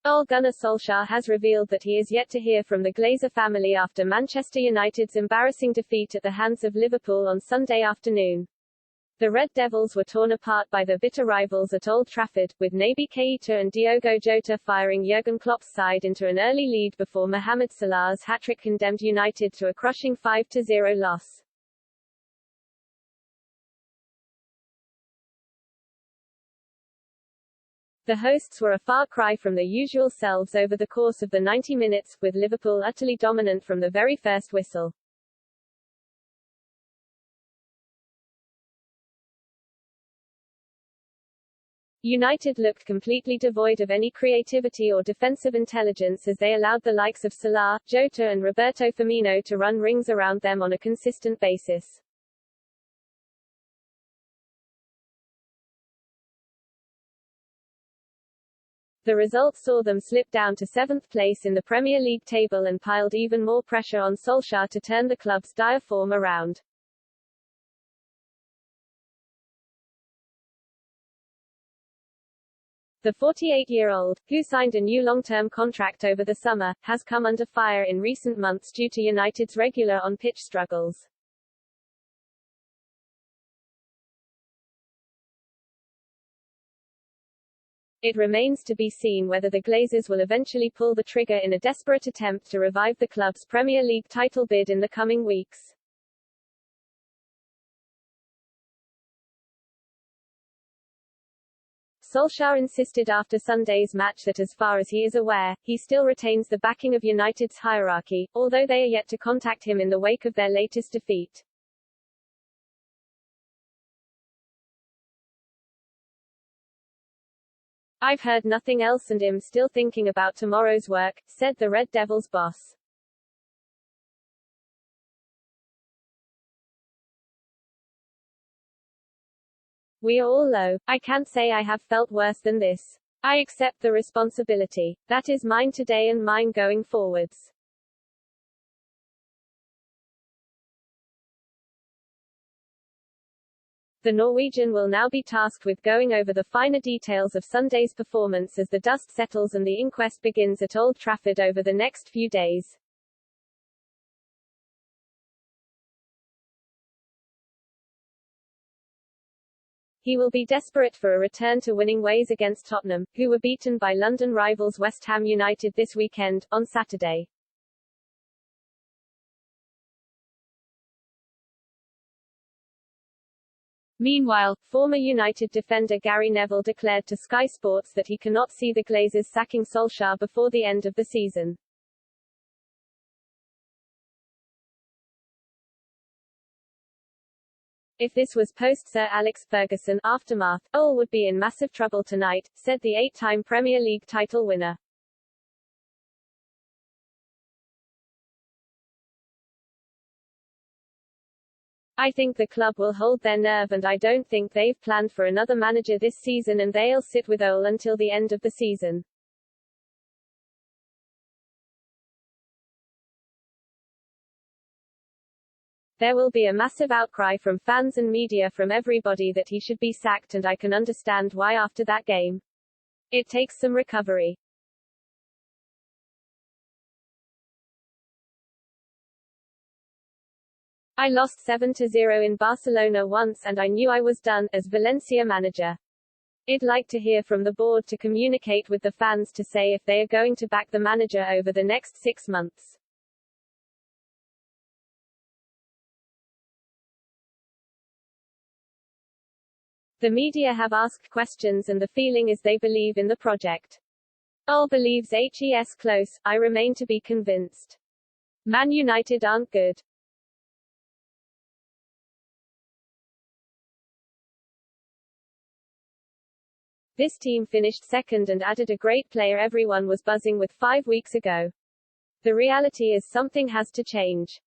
Ole Gunnar Solskjaer has revealed that he is yet to hear from the Glazer family after Manchester United's embarrassing defeat at the hands of Liverpool on Sunday afternoon. The Red Devils were torn apart by their bitter rivals at Old Trafford, with Naby Keita and Diogo Jota firing Jurgen Klopp's side into an early lead before Mohamed Salah's hat-trick condemned United to a crushing 5-0 loss. The hosts were a far cry from their usual selves over the course of the 90 minutes, with Liverpool utterly dominant from the very first whistle. United looked completely devoid of any creativity or defensive intelligence as they allowed the likes of Salah, Jota and Roberto Firmino to run rings around them on a consistent basis. The result saw them slip down to 7th place in the Premier League table and piled even more pressure on Solskjaer to turn the club's dire form around. The 48-year-old, who signed a new long-term contract over the summer, has come under fire in recent months due to United's regular on-pitch struggles. It remains to be seen whether the Glazers will eventually pull the trigger in a desperate attempt to revive the club's Premier League title bid in the coming weeks. Solskjaer insisted after Sunday's match that as far as he is aware, he still retains the backing of United's hierarchy, although they are yet to contact him in the wake of their latest defeat. "I've heard nothing else and am still thinking about tomorrow's work," said the Red Devils boss. "We are all low. I can't say I have felt worse than this. I accept the responsibility. That is mine today and mine going forwards." The Norwegian will now be tasked with going over the finer details of Sunday's performance as the dust settles and the inquest begins at Old Trafford over the next few days. He will be desperate for a return to winning ways against Tottenham, who were beaten by London rivals West Ham United this weekend, on Saturday. Meanwhile, former United defender Gary Neville declared to Sky Sports that he cannot see the Glazers sacking Solskjaer before the end of the season. "If this was post-Sir Alex Ferguson aftermath, Ole would be in massive trouble tonight," said the 8-time Premier League title winner. "I think the club will hold their nerve and I don't think they've planned for another manager this season and they'll sit with Ole until the end of the season." "There will be a massive outcry from fans and media from everybody that he should be sacked and I can understand why after that game. It takes some recovery." "I lost 7-0 in Barcelona once and I knew I was done, as Valencia manager. I'd like to hear from the board to communicate with the fans to say if they are going to back the manager over the next 6 months." The media have asked questions and the feeling is they believe in the project. Ole believes HES close, I remain to be convinced. Man United aren't good. This team finished second and added a great player everyone was buzzing with 5 weeks ago. The reality is something has to change.